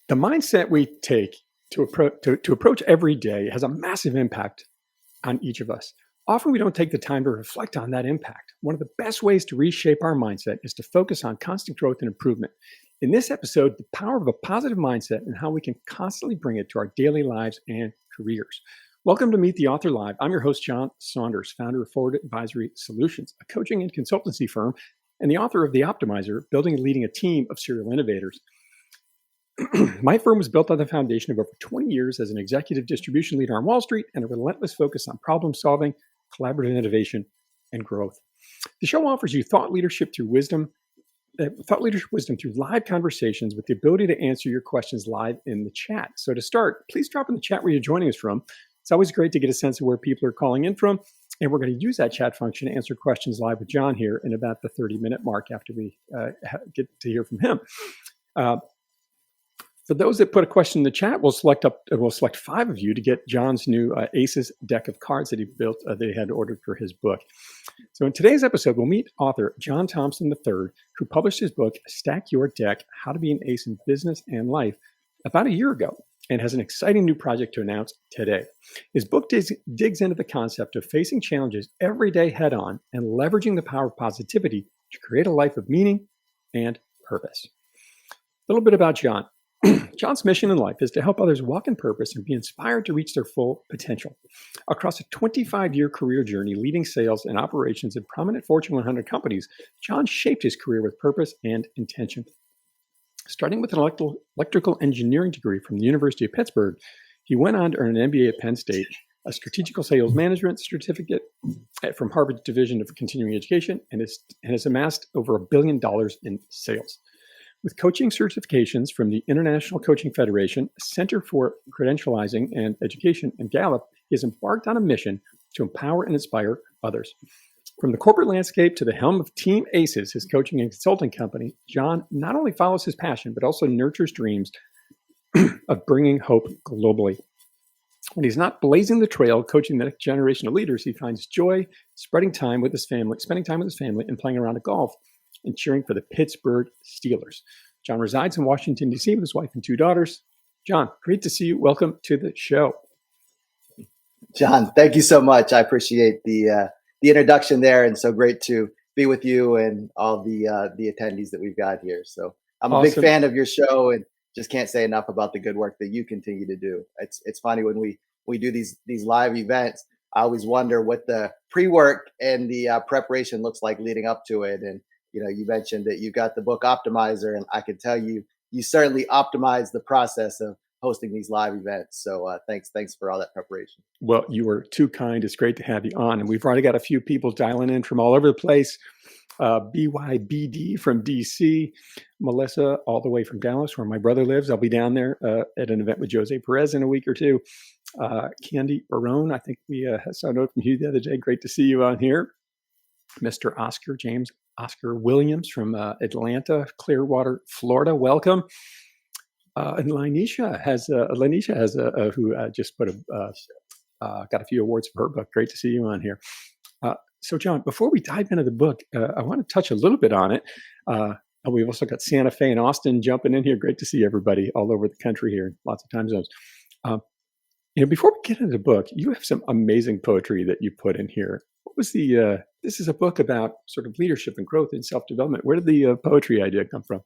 The mindset we take to approach every day has a massive impact on each of us. Often we don't take the time to reflect on that impact. One of the best ways to reshape our mindset is to focus on constant growth and improvement. In this episode, the power of a positive mindset and how we can constantly bring it to our daily lives and careers. Welcome to Meet the Author Live. I'm your host, John Saunders, founder of Forward Advisory Solutions, a coaching and consultancy firm, and the author of The Optimizer, Building and Leading a Team of Serial Innovators. My firm was built on the foundation of over 20 years as an executive distribution leader on Wall Street and a relentless focus on problem solving, collaborative innovation, and growth. The show offers you thought leadership wisdom through live conversations with the ability to answer your questions live in the chat. So to start, please drop in the chat where you're joining us from. It's always great to get a sense of where people are calling in from. And we're going to use that chat function to answer questions live with John here in about the 30-minute mark after we get to hear from him. For those that put a question in the chat, we'll select 5 of you to get John's new ACES deck of cards that he built that he had ordered for his book. So in today's episode, we'll meet author John Thompson III, who published his book, Stack Your Deck, How to Be an Ace in Business and Life, about a year ago, and has an exciting new project to announce today. His book digs into the concept of facing challenges every day head on and leveraging the power of positivity to create a life of meaning and purpose. A little bit about John. John's mission in life is to help others walk in purpose and be inspired to reach their full potential. Across a 25-year career journey leading sales and operations in prominent Fortune 100 companies, John shaped his career with purpose and intention. Starting with an electrical engineering degree from the University of Pittsburgh, he went on to earn an MBA at Penn State, a strategical sales management certificate from Harvard Division of Continuing Education, and has amassed over $1 billion in sales. With coaching certifications from the International Coaching Federation, Center for Credentializing and Education, and Gallup, he has embarked on a mission to empower and inspire others. From the corporate landscape to the helm of Team ACES, his coaching and consulting company, John not only follows his passion, but also nurtures dreams of bringing hope globally. When he's not blazing the trail, coaching the next generation of leaders, he finds joy spending time with his family, and playing around at golf and cheering for the Pittsburgh Steelers. John resides in Washington, D.C. with his wife and 2 daughters. John, great to see you. Welcome to the show. John, thank you so much. I appreciate the introduction there, and so great to be with you and all the attendees that we've got here. So I'm a big fan of your show, and just can't say enough about the good work that you continue to do. It's funny when we do these live events, I always wonder what the pre-work and the preparation looks like leading up to it. And you mentioned that you got the book Optimizer, and I can tell you certainly optimized the process of hosting these live events. So thanks for all that preparation. Well, you were too kind. It's great to have you on. And we've already got a few people dialing in from all over the place. BYBD from DC, Melissa all the way from Dallas, where my brother lives. I'll be down there at an event with Jose Perez in a week or two. Candy Barone, I think we saw a note from you the other day. Great to see you on here. Mr. Oscar Williams from Atlanta, Clearwater, Florida. Welcome. And Lanisha has who just got a few awards for her book. Great to see you on here. So John, before we dive into the book, I want to touch a little bit on it. We've also got Santa Fe and Austin jumping in here. Great to see everybody all over the country here, lots of time zones. Before we get into the book, you have some amazing poetry that you put in here. What was this is a book about sort of leadership and growth and self-development. Where did the poetry idea come from?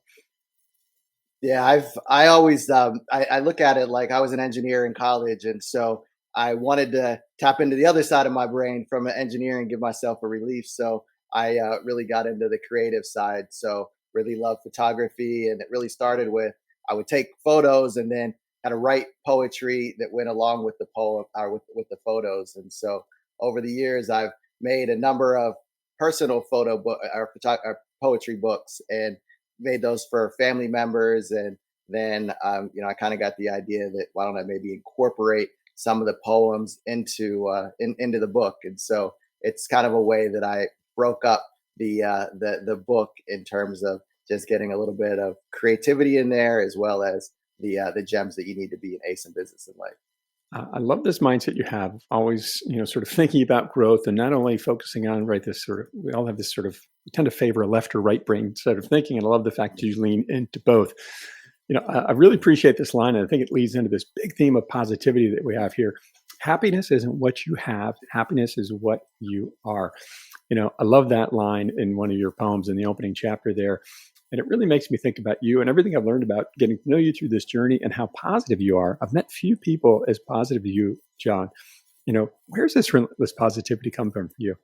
Yeah, I always I look at it like I was an engineer in college, and so I wanted to tap into the other side of my brain from an engineer and give myself a relief. So I really got into the creative side. So really love photography, and it really started with I would take photos and then kind of write poetry that went along with the poem or with the photos. And so over the years, I've made a number of personal poetry books and made those for family members. And then, I kind of got the idea that why don't I maybe incorporate some of the poems into the book. And so it's kind of a way that I broke up the book in terms of just getting a little bit of creativity in there, as well as the gems that you need to be an ace in business and life. I love this mindset you have, always, sort of thinking about growth and not only focusing on, this sort of, we all have this sort of, we tend to favor a left or right brain sort of thinking. And I love the fact that you lean into both. I really appreciate this line, and I think it leads into this big theme of positivity that we have here. Happiness isn't what you have. Happiness is what you are. I love that line in one of your poems in the opening chapter there. And it really makes me think about you and everything I've learned about getting to know you through this journey and how positive you are. I've met few people as positive as you, John. Where's this relentless positivity come from for you?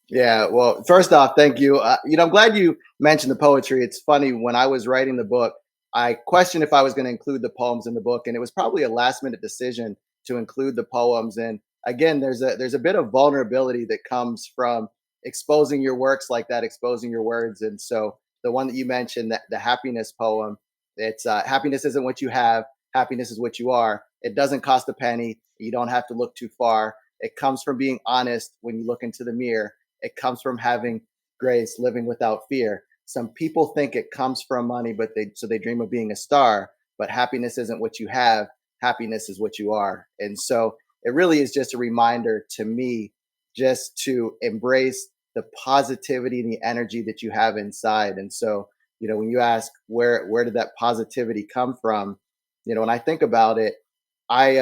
Yeah, well, first off, thank you. I'm glad you mentioned the poetry. It's funny, when I was writing the book, I questioned if I was going to include the poems in the book, and it was probably a last minute decision to include the poems. And again, there's a bit of vulnerability that comes from exposing your works like that, exposing your words. And so the one that you mentioned, that the happiness poem, it's happiness isn't what you have, happiness is what you are. It doesn't cost a penny. You don't have to look too far. It comes from being honest when you look into the mirror. It comes from having grace, living without fear. Some people think it comes from money, but they dream of being a star. But happiness isn't what you have. Happiness is what you are. And so it really is just a reminder to me just to embrace the positivity and the energy that you have inside. And so, when you ask where did that positivity come from, when I think about it, I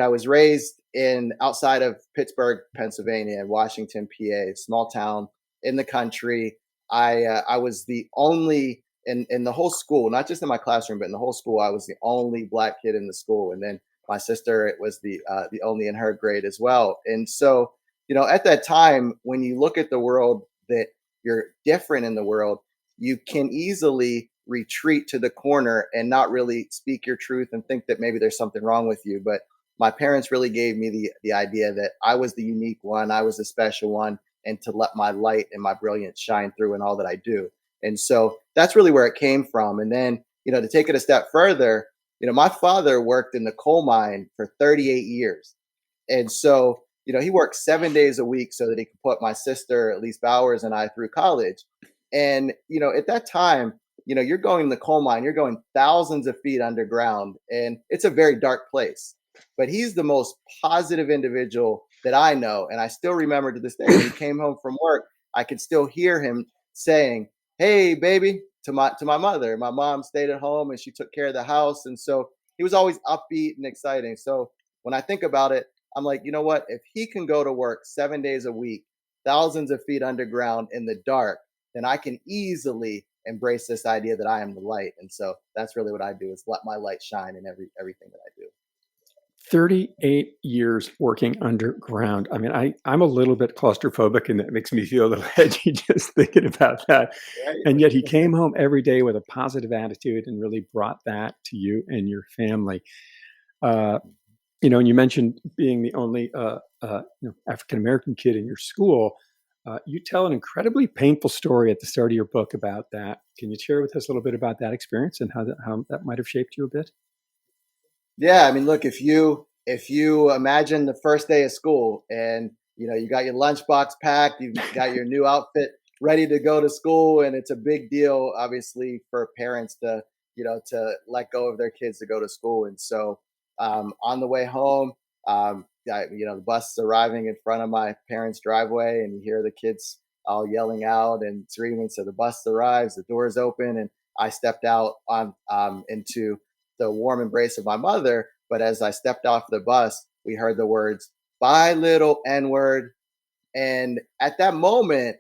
was raised in outside of Pittsburgh, Pennsylvania, and Washington, PA, small town in the country. I was the only in the whole school, not just in my classroom, but in the whole school. I was the only Black kid in the school, and then my sister was the only in her grade as well. And so, at that time, when you look at the world, that you're different in the world, you can easily retreat to the corner and not really speak your truth and think that maybe there's something wrong with you. But my parents really gave me the idea that I was the unique one, I was the special one, and to let my light and my brilliance shine through in all that I do. And so that's really where it came from. And then, to take it a step further, my father worked in the coal mine for 38 years. And so, he worked 7 days a week so that he could put my sister, Elise Bowers, and I through college. And, at that time, you're going in the coal mine, you're going thousands of feet underground, and it's a very dark place. But he's the most positive individual that I know. And I still remember to this day, when he came home from work, I could still hear him saying, "Hey, baby," to my mother. My mom stayed at home and she took care of the house. And so he was always upbeat and exciting. So when I think about it, I'm like, you know what? If he can go to work 7 days a week, thousands of feet underground in the dark, then I can easily embrace this idea that I am the light. And so that's really what I do, is let my light shine in everything that I do. 38 years working underground. I mean, I'm a little bit claustrophobic, and that makes me feel a little edgy just thinking about that. And yet he came home every day with a positive attitude and really brought that to you and your family. Uh, and you mentioned being the only African American kid in your school. You tell an incredibly painful story at the start of your book about that. Can you share with us a little bit about that experience and how that might have shaped you a bit? Yeah, I mean, look, if you imagine the first day of school, and you got your lunchbox packed, you got your new outfit ready to go to school, and it's a big deal, obviously, for parents to let go of their kids to go to school. And so, on the way home, the bus is arriving in front of my parents' driveway, and you hear the kids all yelling out and screaming. So the bus arrives, the doors open, and I stepped out on into the warm embrace of my mother. But as I stepped off the bus, we heard the words, "Bye, little N word." And at that moment,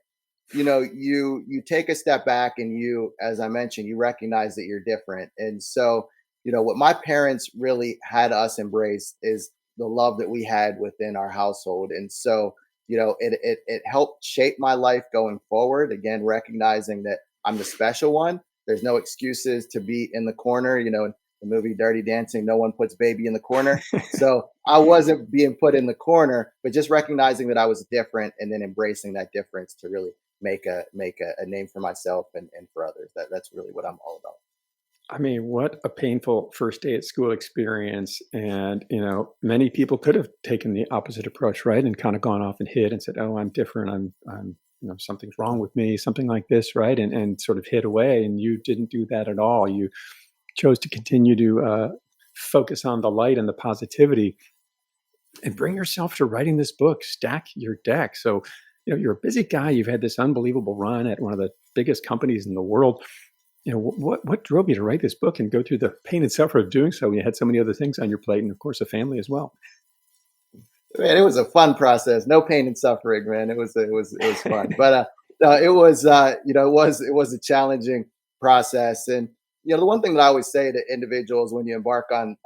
you take a step back, and as I mentioned, you recognize that you're different. And so, what my parents really had us embrace is the love that we had within our household. And so, it helped shape my life going forward. Again, recognizing that I'm the special one. There's no excuses to be in the corner. The movie Dirty Dancing, no one puts baby in the corner. So I wasn't being put in the corner, but just recognizing that I was different, and then embracing that difference to really make a name for myself and for others. That's really what I'm all about. I mean, what a painful first day at school experience. And, many people could have taken the opposite approach, right? And kind of gone off and hid and said, "Oh, I'm different. I'm, something's wrong with me," something like this, right? And sort of hid away. And you didn't do that at all. You chose to continue to focus on the light and the positivity and bring yourself to writing this book, stack your deck. So, you're a busy guy. You've had this unbelievable run at one of the biggest companies in the world. what drove you to write this book and go through the pain and suffering of doing so when you had so many other things on your plate, and of course a family as well? Man, it was a fun process. No pain and suffering, man. It was fun. But no, it was it was a challenging process. And the one thing that I always say to individuals when you embark on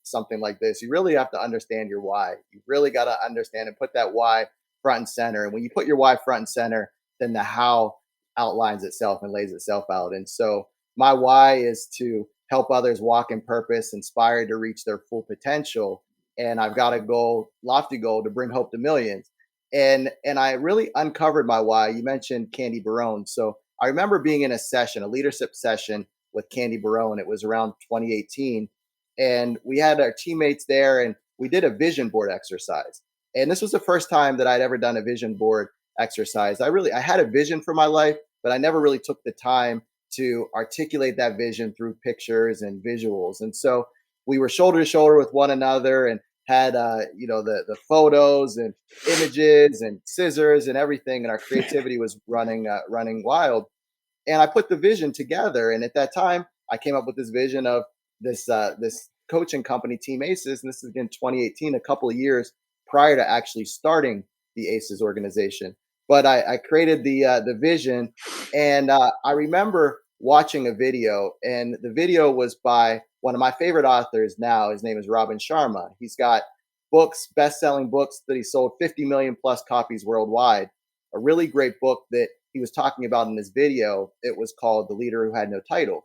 something like this, you really have to understand your why. You really got to understand and put that why front and center. And when you put your why front and center, then the how outlines itself and lays itself out. And so my why is to help others walk in purpose, inspired to reach their full potential. And I've got a goal, lofty goal, to bring hope to millions. And I really uncovered my why. You mentioned Candy Barone. So I remember being in a session, a leadership session with Candy Barone. It was around 2018. And we had our teammates there and we did a vision board exercise. And this was the first time that I'd ever done a vision board exercise. I had a vision for my life, but I never really took the time to articulate that vision through pictures and visuals. And so we were shoulder to shoulder with one another and had the photos and images and scissors and everything, and our creativity was running wild. And I put the vision together, and at that time I came up with this vision of this coaching company, Team Aces, and this is again 2018, a couple of years prior to actually starting the Aces organization. But I created the vision, and I remember watching a video, and the video was by one of my favorite authors now. His name is Robin Sharma. He's got books, best-selling books that he sold 50 million plus copies worldwide. A really great book that he was talking about in this video. It was called The Leader Who Had No Title.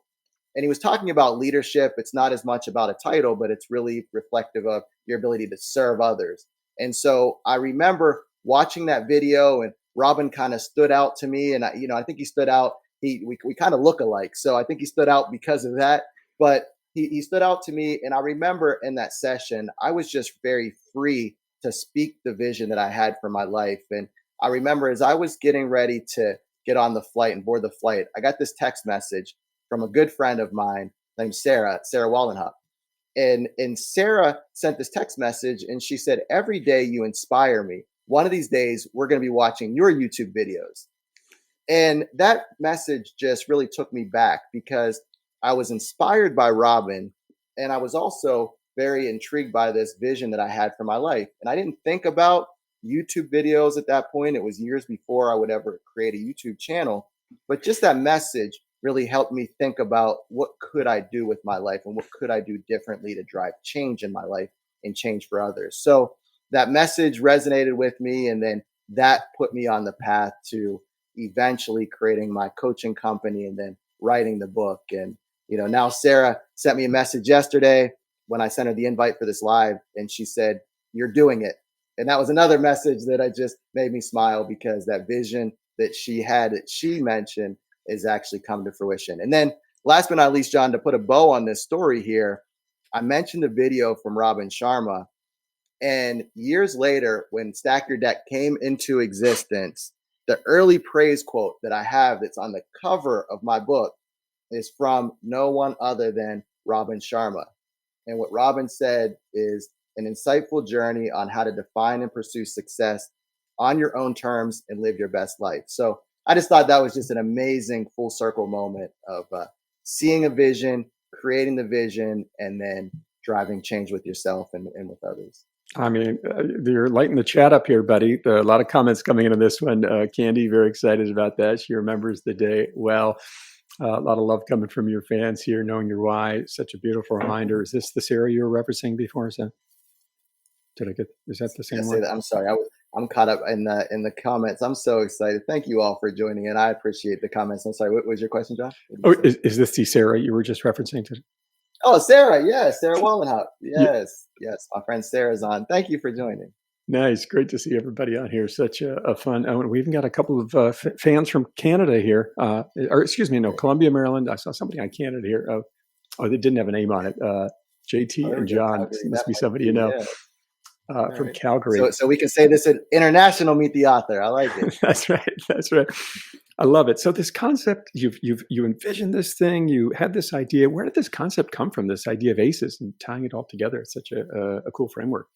And he was talking about leadership. It's not as much about a title, but it's really reflective of your ability to serve others. And so I remember watching that video, and Robin kind of stood out to me. And I think he stood out. We kind of look alike. So I think he stood out because of that. But he stood out to me. And I remember in that session, I was just very free to speak the vision that I had for my life. And I remember as I was getting ready to get on the flight and board the flight, I got this text message from a good friend of mine named Sarah Wallenhut. And Sarah sent this text message, and she said, "Every day you inspire me. One of these days, we're going to be watching your YouTube videos." And that message just really took me back because I was inspired by Robin, and I was also very intrigued by this vision that I had for my life. And I didn't think about YouTube videos at that point. It was years before I would ever create a YouTube channel. But just that message really helped me think about what could I do with my life and what could I do differently to drive change in my life and change for others. So that message resonated with me, and then that put me on the path to eventually creating my coaching company and then writing the book. And now Sarah sent me a message yesterday when I sent her the invite for this live, and she said, "You're doing it." And that was another message that I just made me smile, because that vision that she had, that she mentioned, is actually come to fruition. And then last but not least, John, to put a bow on this story here, I mentioned a video from Robin Sharma. And years later, when Stack Your Deck came into existence, the early praise quote that I have that's on the cover of my book is from no one other than Robin Sharma. And what Robin said is, "An insightful journey on how to define and pursue success on your own terms and live your best life." So I just thought that was just an amazing full circle moment of seeing a vision, creating the vision, and then driving change with yourself and with others. I mean, you're lighting the chat up here, buddy. A lot of comments coming into this one. Candy, very excited about that. She remembers the day well. A lot of love coming from your fans here, knowing your why. Such a beautiful reminder. Is this the Sarah you were referencing before? Is that the same one? I'm sorry. I'm caught up in the comments. I'm so excited. Thank you all for joining, and I appreciate the comments. I'm sorry. What was your question, John? Oh, is this the Sarah you were just referencing to? Oh, Sarah. Yes, Sarah Wallenhout. Yes, yes. My friend Sarah's on. Thank you for joining. Nice. Great to see everybody on here. Such a fun. We even got a couple of fans from Canada here. Or excuse me, no, Columbia, Maryland. I saw somebody on Canada here. Oh, they didn't have a name on it. JT and John. Must be somebody you know. From Calgary. So we can say this at International Meet the Author. I like it. That's right. That's right. I love it. So this concept, you envisioned this thing, you had this idea. Where did this concept come from? This idea of ACEs and tying it all together. It's such a cool framework.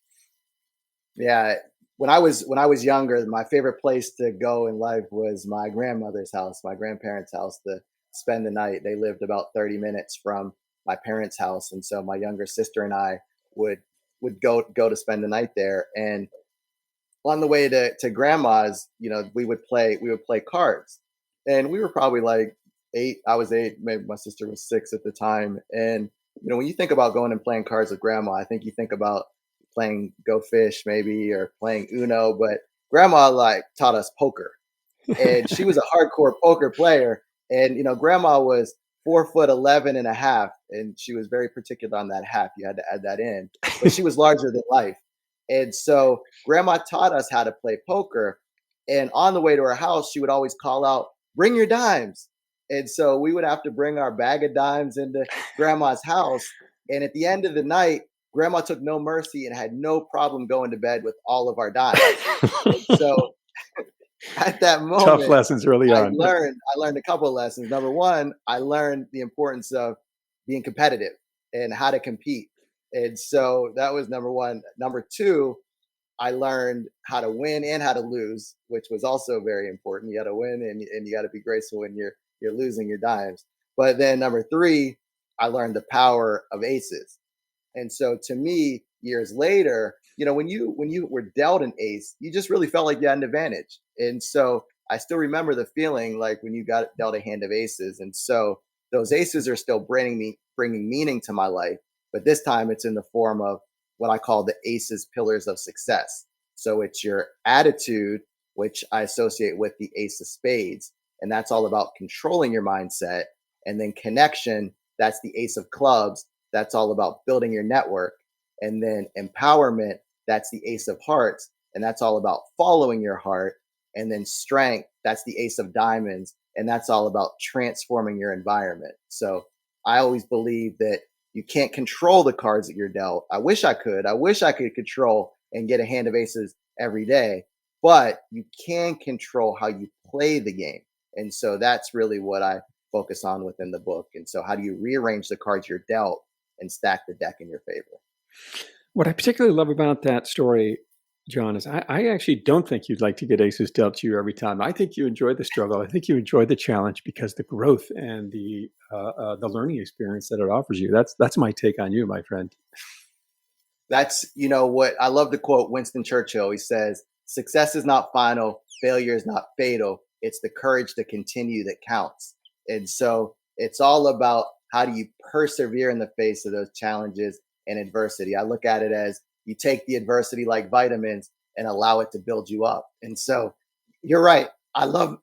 Yeah. When I was younger, my favorite place to go in life was my grandmother's house, my grandparents' house. The spend the night. They lived about 30 minutes from my parents' house, and so my younger sister and I would go to spend the night there. And on the way to grandma's, we would play cards, and we were probably like 8. I was 8, maybe my sister was 6 at the time. And when you think about going and playing cards with grandma, I think you think about playing Go Fish maybe, or playing Uno, but grandma like taught us poker, and she was a hardcore poker player. And grandma was 4'11" and a half, and she was very particular on that half. You had to add that in, but she was larger than life. And so grandma taught us how to play poker. And on the way to her house, she would always call out, "Bring your dimes." And so we would have to bring our bag of dimes into grandma's house. And at the end of the night, grandma took no mercy and had no problem going to bed with all of our dimes. And so at that Tough moment, lessons early I on. learned a couple of lessons. Number one, I learned the importance of being competitive and how to compete. And so that was number one. Number two, I learned how to win and how to lose, which was also very important. You got to win, and you got to be graceful when you're losing your dimes. But then number three, I learned the power of aces. And so to me, years later, when you were dealt an ace, you just really felt like you had an advantage. And so I still remember the feeling like when you got dealt a hand of aces. And so those aces are still bringing meaning to my life, but this time it's in the form of what I call the aces pillars of success. So it's your attitude, which I associate with the ace of spades, and that's all about controlling your mindset. And then connection, that's the ace of clubs. That's all about building your network. And then empowerment, that's the ace of hearts, and that's all about following your heart. And then strength, that's the ace of diamonds, and that's all about transforming your environment. So I always believe that you can't control the cards that you're dealt. I wish I could. I wish I could control and get a hand of aces every day, but you can control how you play the game. And so that's really what I focus on within the book. And so how do you rearrange the cards you're dealt and stack the deck in your favor? What I particularly love about that story, John, is I actually don't think you'd like to get aces dealt to you every time. I think you enjoy the struggle. I think you enjoy the challenge because the growth and the learning experience that it offers you. That's my take on you, my friend. That's, what I love to quote Winston Churchill. He says, "Success is not final, failure is not fatal. It's the courage to continue that counts." And so it's all about how do you persevere in the face of those challenges and adversity. I look at it as you take the adversity like vitamins and allow it to build you up. And so you're right. I love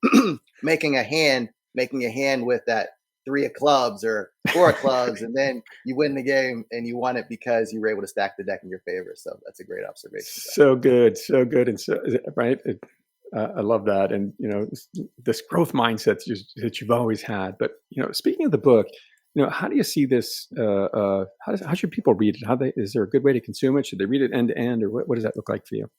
making a hand with that 3 of clubs or 4 of clubs, and then you win the game, and you won it because you were able to stack the deck in your favor. So that's a great observation, John. So good, and so right. I love that, and this growth mindset that you've always had. But speaking of the book, how do you see this? How should people read it? Is there a good way to consume it? Should they read it end to end, or what does that look like for you?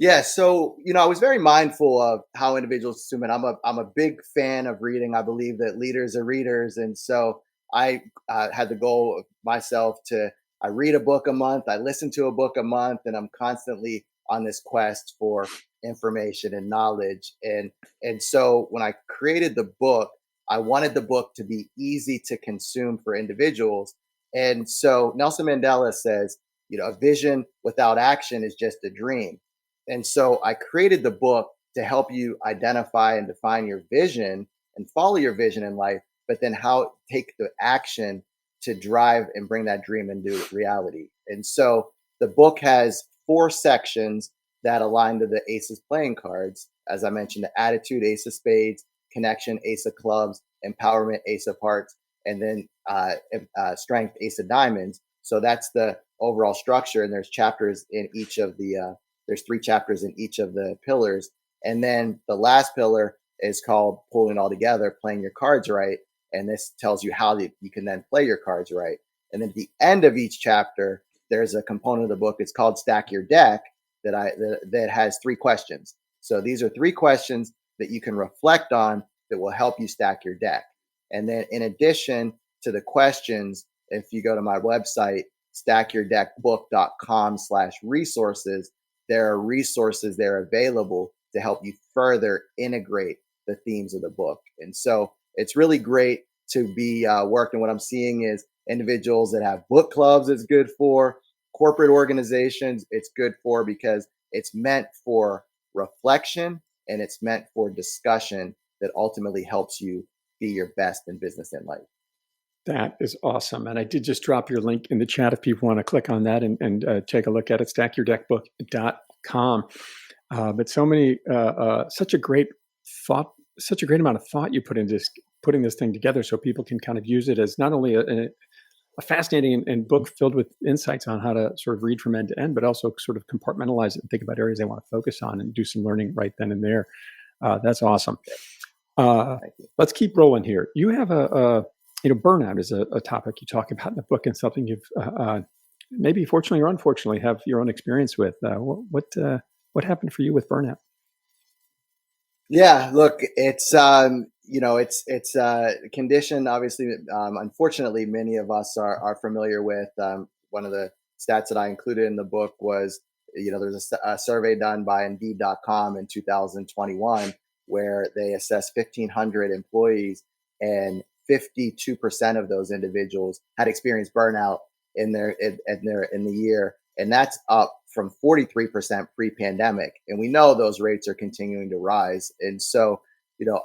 Yeah, so I was very mindful of how individuals consume it. I'm a big fan of reading. I believe that leaders are readers, and so I had the goal of myself to I read a book a month, I listen to a book a month, and I'm constantly on this quest for information and knowledge. And so when I created the book, I wanted the book to be easy to consume for individuals. And so Nelson Mandela says, a vision without action is just a dream. And so I created the book to help you identify and define your vision and follow your vision in life, but then how take the action to drive and bring that dream into reality. And so the book has 4 sections that align to the aces playing cards. As I mentioned, the attitude, ace of spades, connection, ace of clubs, empowerment, ace of hearts, and then strength, ace of diamonds. So that's the overall structure. And there's chapters in each of the there's 3 chapters in each of the pillars. And then the last pillar is called pulling all together, playing your cards right. And this tells you how you can then play your cards right. And then at the end of each chapter, there's a component of the book. It's called Stack Your Deck that has 3 questions. So these are 3 questions that you can reflect on that will help you stack your deck. And then in addition to the questions, if you go to my website, stackyourdeckbook.com/resources, there are resources there available to help you further integrate the themes of the book. And so it's really great to be working. What I'm seeing is individuals that have book clubs. It's good for corporate organizations. It's good for because it's meant for reflection and it's meant for discussion that ultimately helps you be your best in business and life. That is awesome. And I did just drop your link in the chat if people want to click on that and take a look at it, stackyourdeckbook.com. But so many, such a great thought, such a great amount of thought you put into this, putting this thing together so people can kind of use it as not only a fascinating and book filled with insights on how to sort of read from end to end, but also sort of compartmentalize it and think about areas they want to focus on and do some learning right then and there. That's awesome. Let's keep rolling here. You have burnout is a topic you talk about in the book and something you've maybe fortunately or unfortunately have your own experience with. What happened for you with burnout? Yeah, look, it's it's a condition. Obviously, unfortunately, many of us are familiar with. One of the stats that I included in the book was, there's a survey done by Indeed.com in 2021 where they assessed 1,500 employees, and 52% of those individuals had experienced burnout in the year, and that's up from 43% pre-pandemic. And we know those rates are continuing to rise. And so,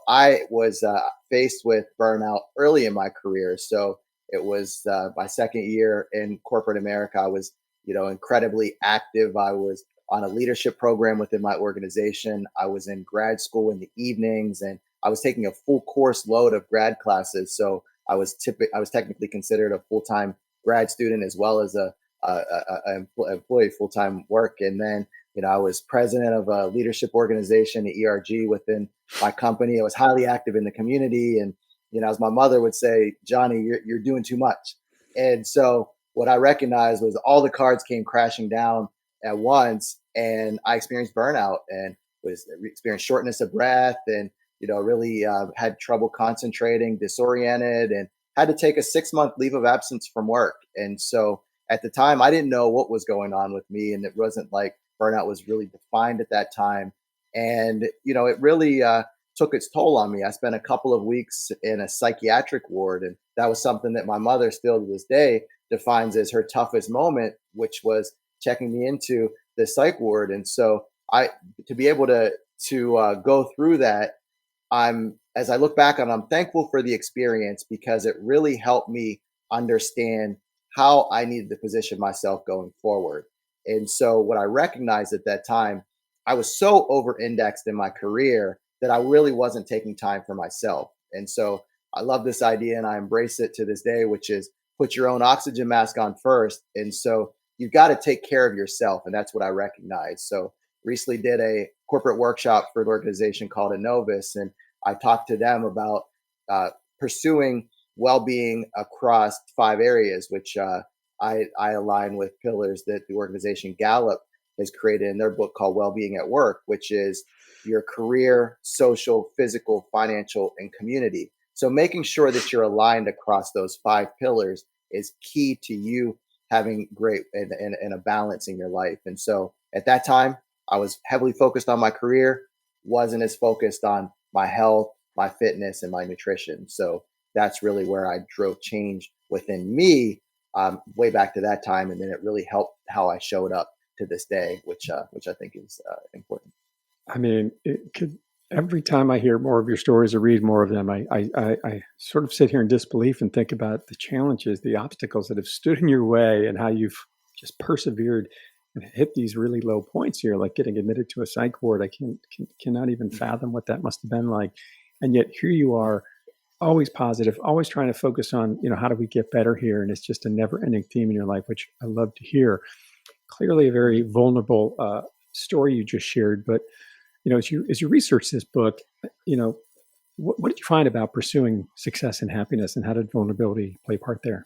I was faced with burnout early in my career. So it was my second year in corporate America. I was, incredibly active. I was on a leadership program within my organization. I was in grad school in the evenings, and I was taking a full course load of grad classes. So I was technically considered a full-time grad student as well as a employee full-time work. And then, I was president of a leadership organization, the ERG, within my company. I was highly active in the community. And, as my mother would say, Johnny, you're doing too much. And so what I recognized was all the cards came crashing down at once, and I experienced burnout and experienced shortness of breath and, really had trouble concentrating, disoriented, and had to take a 6-month leave of absence from work. And so at the time, I didn't know what was going on with me, and it wasn't like burnout was really defined at that time. And it really took its toll on me. I spent a couple of weeks in a psychiatric ward, and that was something that my mother still to this day defines as her toughest moment, which was checking me into the psych ward. And so to be able to go through that, as I look back on, I'm thankful for the experience because it really helped me understand how I needed to position myself going forward. And so what I recognized at that time, I was so over indexed in my career that I really wasn't taking time for myself. And so I love this idea and I embrace it to this day, which is put your own oxygen mask on first. And so you've got to take care of yourself. And that's what I recognize. So recently did a corporate workshop for an organization called Innovis, and I talked to them about pursuing well-being across 5 areas, which I align with pillars that the organization Gallup has created in their book called Well-Being at Work, which is your career, social, physical, financial, and community. So making sure that you're aligned across those 5 pillars is key to you having great and a balance in your life. And so at that time, I was heavily focused on my career, wasn't as focused on my health, my fitness, and my nutrition. So that's really where I drove change within me way back to that time. And then it really helped how I showed up to this day, which I think is important. I mean, every time I hear more of your stories or read more of them, I sort of sit here in disbelief and think about the challenges, the obstacles that have stood in your way and how you've just persevered and hit these really low points here, like getting admitted to a psych ward. I cannot even fathom what that must have been like. And yet here you are, always positive, always trying to focus on, how do we get better here? And it's just a never ending theme in your life, which I love to hear. Clearly a very vulnerable story you just shared, but as you research this book, what did you find about pursuing success and happiness, and how did vulnerability play a part there?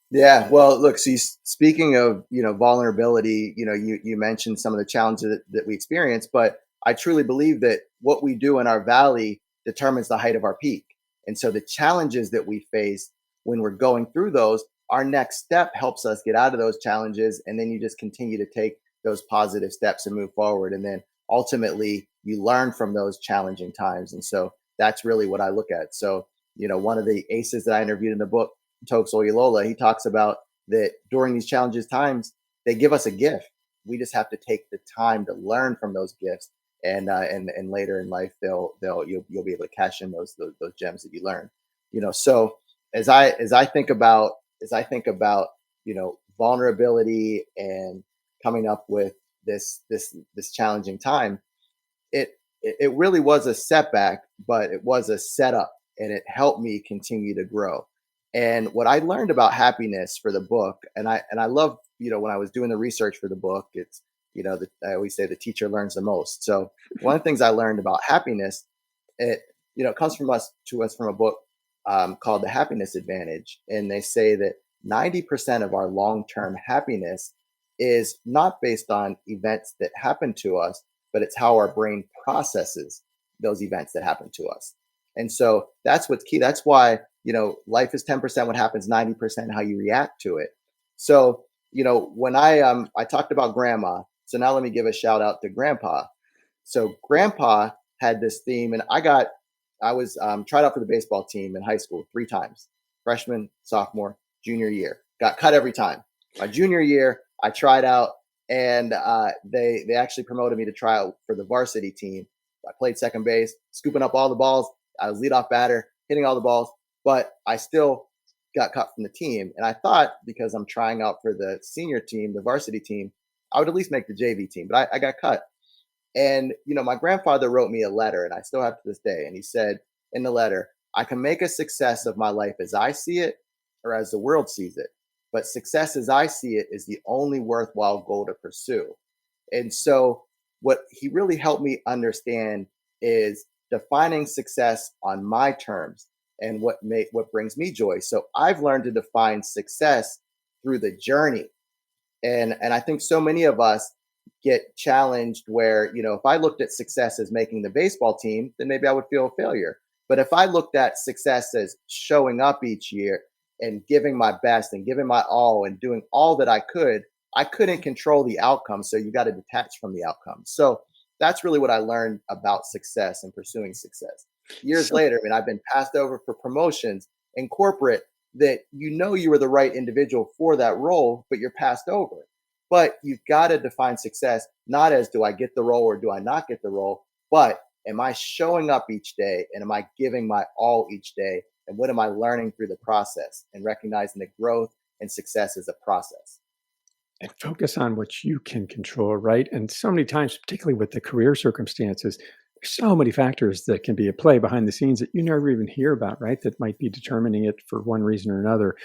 Yeah, well, look, see, speaking of, vulnerability, you mentioned some of the challenges that we experience, but I truly believe that what we do in our valley determines the height of our peak. And so the challenges that we face when we're going through those, our next step helps us get out of those challenges. And then you just continue to take those positive steps and move forward. And then ultimately you learn from those challenging times. And so that's really what I look at. So, one of the aces that I interviewed in the book, Tokes Oyalola, he talks about that during these challenges times, they give us a gift. We just have to take the time to learn from those gifts, and later in life, you'll be able to cash in those gems that you learn. So as I think about vulnerability and coming up with this challenging time, it really was a setback, but it was a setup, and it helped me continue to grow. And what I learned about happiness for the book, and I love, when I was doing the research for the book, it's, I always say the teacher learns the most. So one of the things I learned about happiness, it comes to us from a book called The Happiness Advantage, and they say that 90% of our long-term happiness is not based on events that happen to us, but it's how our brain processes those events that happen to us. And so that's what's key. That's why, life is 10% what happens, 90% how you react to it. So, when I talked about grandma, so now let me give a shout out to grandpa. So grandpa had this theme, and I was tried out for the baseball team in high school 3 times: freshman, sophomore, junior year. Got cut every time. My junior year, I tried out, and they actually promoted me to try out for the varsity team. I played second base, scooping up all the balls. I was leadoff batter, hitting all the balls, but I still got cut from the team. And I thought, because I'm trying out for the senior team, the varsity team, I would at least make the JV team, but I got cut. And, my grandfather wrote me a letter, and I still have to this day. And he said in the letter, I can make a success of my life as I see it or as the world sees it. But success as I see it is the only worthwhile goal to pursue. And so what he really helped me understand is defining success on my terms and what brings me joy. So I've learned to define success through the journey. And I think so many of us get challenged where, if I looked at success as making the baseball team, then maybe I would feel a failure. But if I looked at success as showing up each year and giving my best and giving my all and doing all that I couldn't control the outcome. So you got to detach from the outcome. So that's really what I learned about success and pursuing success. Years later, I've been passed over for promotions in corporate that you were the right individual for that role, but you're passed over. But you've got to define success not as, do I get the role or do I not get the role, but am I showing up each day, and am I giving my all each day, and what am I learning through the process, and recognizing that growth and success is a process. And focus on what you can control, right? And so many times, particularly with the career circumstances, there's so many factors that can be at play behind the scenes that you never even hear about, right? That might be determining it for one reason or another.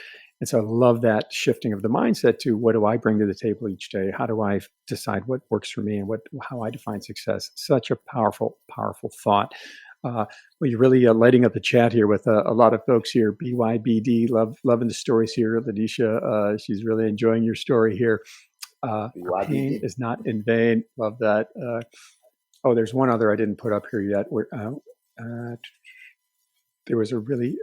And so I love that shifting of the mindset to, what do I bring to the table each day? How do I decide what works for me, and how I define success? Such a powerful, powerful thought. Well, you're really lighting up the chat here with a lot of folks here. BYBD, loving the stories here. Ladisha, she's really enjoying your story here. Our pain is not in vain. Love that. There's one other I didn't put up here yet. There was a really,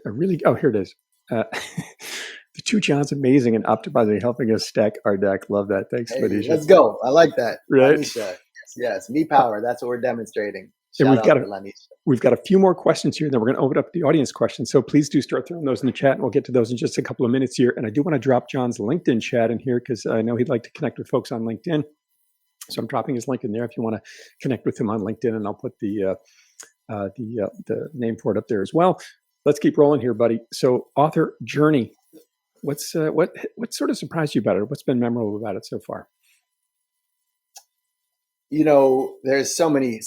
oh, here it is. The two Johns, amazing and optimizing, helping us stack our deck. Love that. Thanks, Ladisha. Let's go. I like that. Right? Lanisha. Yes, me power. That's what we're demonstrating. And we've got a few more questions here, and then we're going to open up the audience questions. So please do start throwing those in the chat, and we'll get to those in just a couple of minutes here. And I do want to drop John's LinkedIn chat in here, because I know he'd like to connect with folks on LinkedIn. So I'm dropping his link in there if you want to connect with him on LinkedIn, and I'll put the name for it up there as well. Let's keep rolling here, buddy. So author journey, what sort of surprised you about it? What's been memorable about it so far? There's so many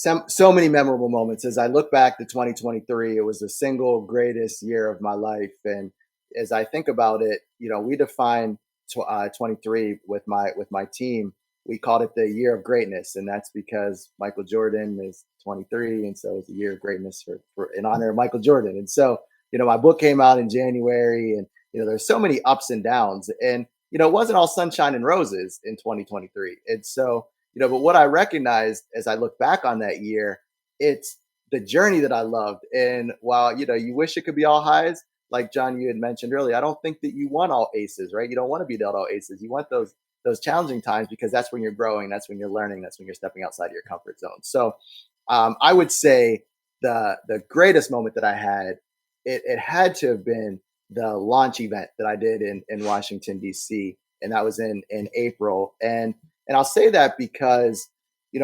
memorable moments. As I look back to 2023, it was the single greatest year of my life. And as I think about it, we defined 23 with my team. We called it the year of greatness, and that's because Michael Jordan is 23, and so it's a year of greatness for in honor of Michael Jordan. And so, my book came out in January, and there's so many ups and downs, and it wasn't all sunshine and roses in 2023. And so, but what I recognized as I look back on that year, it's the journey that I loved. And while, you wish it could be all highs, like John, you had mentioned earlier, I don't think that you want all aces, right? You don't want to be dealt all aces. You want those challenging times, because that's when you're growing. That's when you're learning. That's when you're stepping outside of your comfort zone. So I would say the greatest moment that I had, it had to have been the launch event that I did in Washington D.C. and that was in April. And I'll say that because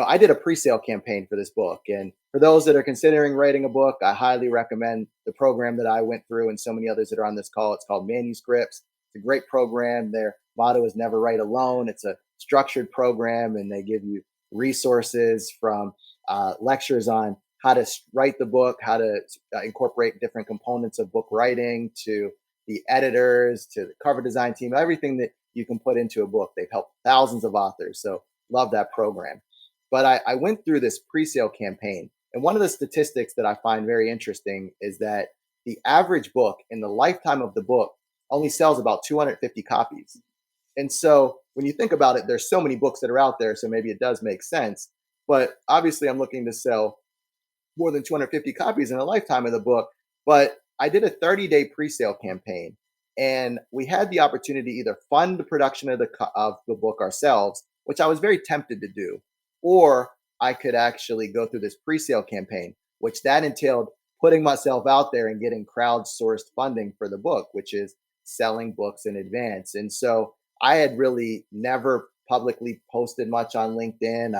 I did a pre-sale campaign for this book, and for those that are considering writing a book, I highly recommend the program that I went through and so many others that are on this call. It's called Manuscripts. It's a great program. Their motto is never write alone. It's a structured program, and they give you resources from lectures on how to write the book, how to incorporate different components of book writing, to the editors, to the cover design team, everything that you can put into a book. They've helped thousands of authors. So love that program. But I went through this pre-sale campaign. And one of the statistics that I find very interesting is that the average book in the lifetime of the book only sells about 250 copies. And so when you think about it, there's so many books that are out there. So maybe it does make sense. But obviously I'm looking to sell more than 250 copies in a lifetime of the book. But I did a 30-day pre-sale campaign, and we had the opportunity to either fund the production of the book ourselves, which I was very tempted to do, or I could actually go through this pre-sale campaign, which that entailed putting myself out there and getting crowdsourced funding for the book, which is selling books in advance. And so I had really never publicly posted much on LinkedIn.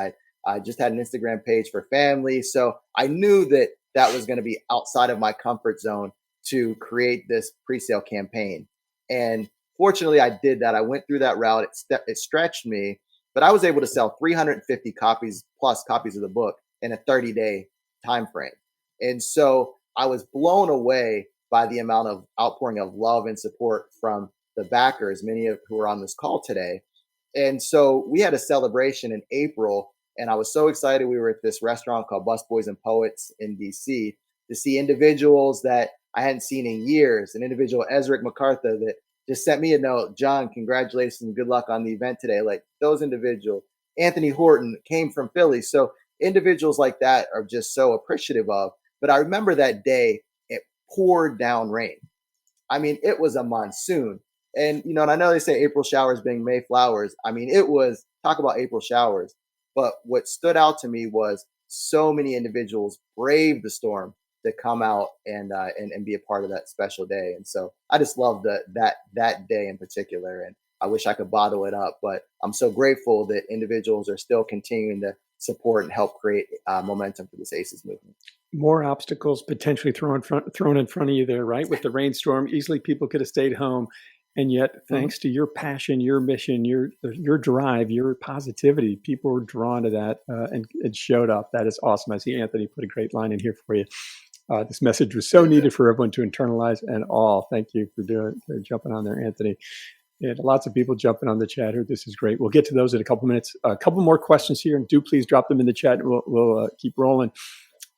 I just had an Instagram page for family. So I knew that that was going to be outside of my comfort zone to create this pre-sale campaign. And fortunately, I did that. I went through that route. It stretched me, but I was able to sell 350 copies plus copies of the book in a 30-day time frame. And so I was blown away by the amount of outpouring of love and support from the backers, many of who are on this call today. And so we had a celebration in April, and I was so excited. We were at this restaurant called Busboys and Poets in DC to see individuals that I hadn't seen in years. An individual, Ezric MacArthur, that just sent me a note, John, congratulations and good luck on the event today. Like those individuals. Anthony Horton came from Philly. So individuals like that are just so appreciative of. But I remember that day, it poured down rain. I mean, it was a monsoon. And, and I know they say April showers bring May flowers. I mean, it was, talk about April showers. But what stood out to me was so many individuals braved the storm to come out and be a part of that special day. And so I just love that day in particular. And I wish I could bottle it up, but I'm so grateful that individuals are still continuing to support and help create momentum for this ACES movement. More obstacles potentially thrown in front of you there, right? With the rainstorm, easily people could have stayed home. And yet, thanks to your passion, your mission, your drive, your positivity, people were drawn to that and it showed up. That is awesome. I see Anthony put a great line in here for you. This message was so needed for everyone to internalize and all. Thank you for jumping on there, Anthony. And lots of people jumping on the chat here. This is great. We'll get to those in a couple minutes. A couple more questions here, and do please drop them in the chat. We'll keep rolling.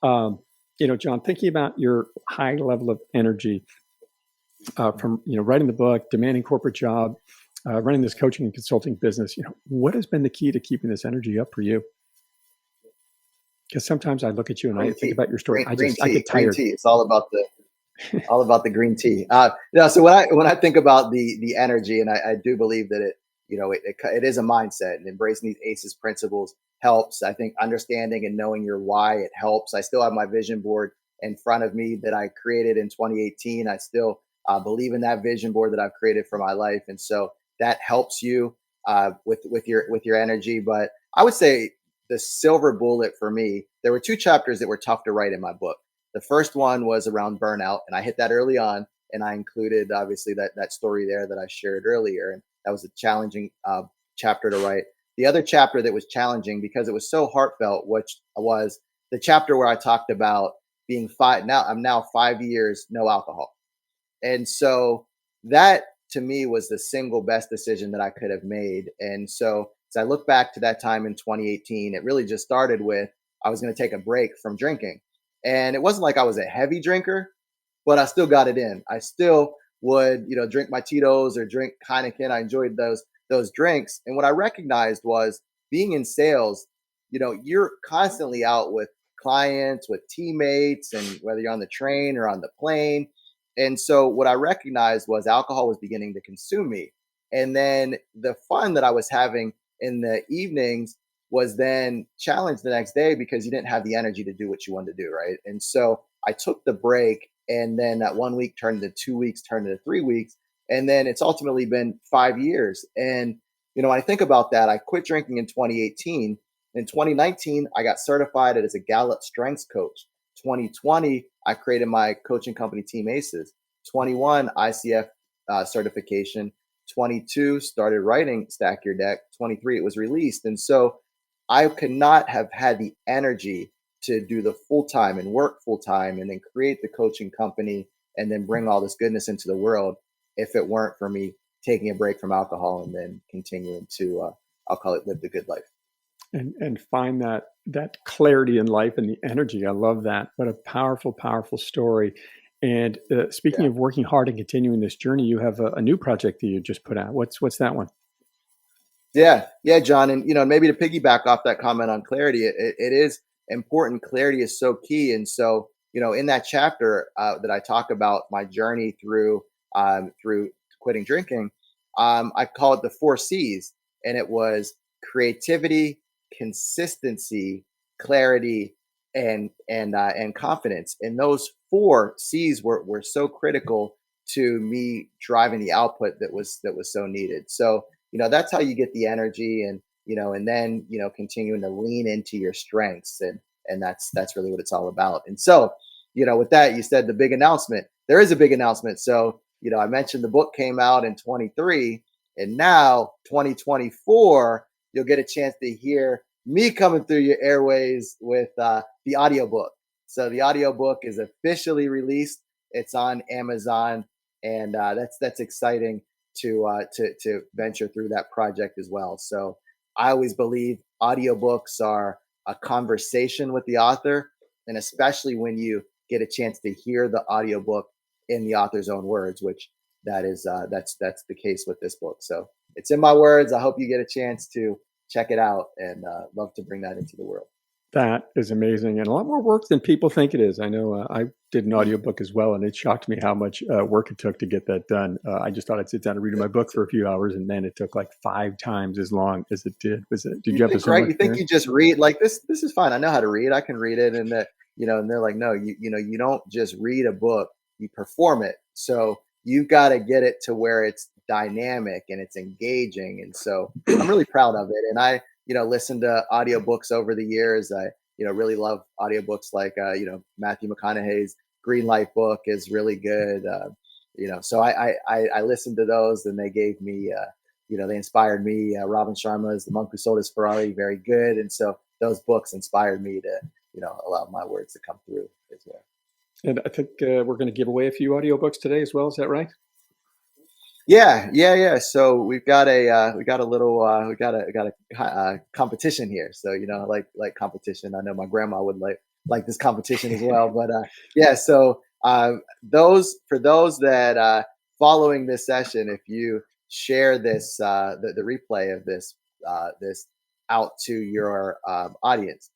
John, thinking about your high level of energy from writing the book, demanding corporate job, running this coaching and consulting business, what has been the key to keeping this energy up for you? Because sometimes I look at you and I think about your story. I get tired. Green tea. It's all about the green tea. So when I think about the energy, and I do believe that it is a mindset, and embracing these ACES principles helps. I think understanding and knowing your why, it helps. I still have my vision board in front of me that I created in 2018. I still believe in that vision board that I've created for my life, and so that helps you with your energy. But I would say the silver bullet for me, there were two chapters that were tough to write in my book. The first one was around burnout, and I hit that early on, and I included obviously that story there that I shared earlier, and that was a challenging chapter to write. The other chapter that was challenging because it was so heartfelt, which was the chapter where I talked about I'm now 5 years no alcohol. And so that to me was the single best decision that I could have made. And so as I look back to that time in 2018, it really just started with, I was going to take a break from drinking. And it wasn't like I was a heavy drinker, but I still got it in. I still would, drink my Tito's or drink Heineken. I enjoyed those drinks. And what I recognized was being in sales, you're constantly out with clients, with teammates, and whether you're on the train or on the plane. And so what I recognized was alcohol was beginning to consume me. And then the fun that I was having in the evenings was then challenged the next day because you didn't have the energy to do what you wanted to do, right? And so I took the break, and then that 1 week turned into 2 weeks, turned into 3 weeks, and then it's ultimately been 5 years. And when I think about that, I quit drinking in 2018. In 2019, I got certified as a Gallup strengths coach. 2020, I created my coaching company, Team Aces. 21, ICF certification. 22, started writing Stack Your Deck. 23, it was released. And so I could not have had the energy to do the full time and work full time and then create the coaching company and then bring all this goodness into the world if it weren't for me taking a break from alcohol and then continuing to, I'll call it, live the good life. And find that clarity in life and the energy. I love that. What a powerful, powerful story. And speaking of working hard and continuing this journey, you have a new project that you just put out. What's that one? Yeah, John. And, maybe to piggyback off that comment on clarity, it is important. Clarity is so key. And so, in that chapter that I talk about my journey through quitting drinking, I call it the 4 C's. And it was creativity, consistency, clarity, and confidence. And those 4 C's were so critical to me driving the output that was so needed. So that's how you get the energy, and and then continuing to lean into your strengths, and that's really what it's all about. And so with that, you said the big announcement. There is a big announcement. So I mentioned the book came out in 23, and now 2024 you'll get a chance to hear me coming through your airways with the audiobook. So the audiobook is officially released. It's on Amazon, and that's exciting to venture through that project as well. So I always believe audiobooks are a conversation with the author, and especially when you get a chance to hear the audiobook in the author's own words, which that's the case with this book. So it's in my words. I hope you get a chance to check it out, and love to bring that into the world. That is amazing, and a lot more work than people think it is. I know I did an audiobook as well, and it shocked me how much work it took to get that done. I just thought I'd sit down and read my book for a few hours, and then it took like 5 times as long as it did. Did you have to? Right? You think you just read like this? This is fine. I know how to read. I can read it, and that and they're like, no, you don't just read a book. You perform it. So you got to get it to where it's dynamic and it's engaging. And so I'm really proud of it. And I listened to audiobooks over the years. I, really love audiobooks like, Matthew McConaughey's Green Light book is really good. So I listened to those, and they gave me, they inspired me. Robin Sharma's The Monk Who Sold His Ferrari, very good. And so those books inspired me to, allow my words to come through as well. And I think we're going to give away a few audiobooks today as well. Is that right? Yeah. So we've got a competition here. So like competition. I know my grandma would like this competition as well. But yeah. So for those that following this session, if you share this the replay of this out to your audience,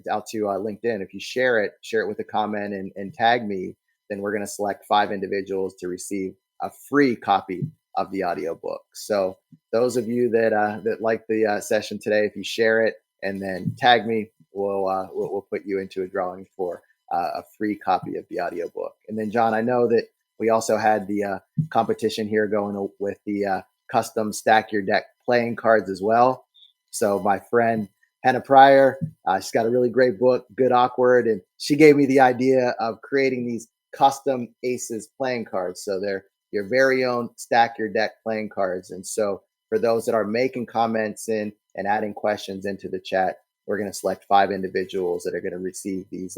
out to LinkedIn, if you share it with a comment and tag me, then we're going to select 5 individuals to receive a free copy of the audiobook. So those of you that like the session today, if you share it and then tag me, we'll put you into a drawing for a free copy of the audiobook. And then John, I know that we also had the competition here going with the custom Stack Your Deck playing cards as well. So my friend Hannah Pryor, she's got a really great book, Good Awkward, and she gave me the idea of creating these custom Aces playing cards. So they're your very own Stack Your Deck playing cards. And so for those that are making comments in and adding questions into the chat, we're going to select 5 individuals that are going to receive these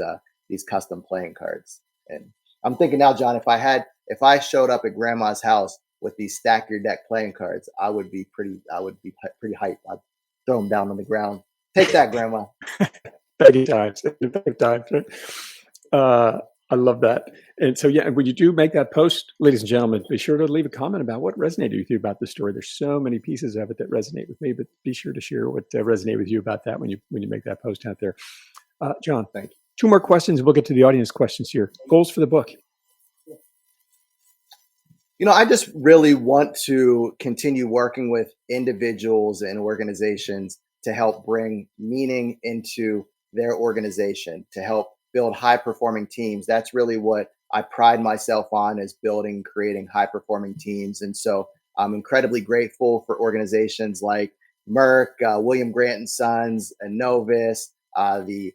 custom playing cards. And I'm thinking now, John, if I showed up at grandma's house with these Stack Your Deck playing cards, I would be pretty hyped. I'd throw them down on the ground. Take that, grandma. Many times. I love that. And so, yeah, when you do make that post, ladies and gentlemen, be sure to leave a comment about what resonated with you about the story. There's so many pieces of it that resonate with me, but be sure to share what resonated with you about that when you make that post out there. John, thank you. 2 more questions. We'll get to the audience questions here. Goals for the book. I just really want to continue working with individuals and organizations to help bring meaning into their organization, to help build high performing teams. That's really what I pride myself on, is building, creating high performing teams. And so I'm incredibly grateful for organizations like Merck, William Grant and Sons, and Novus, the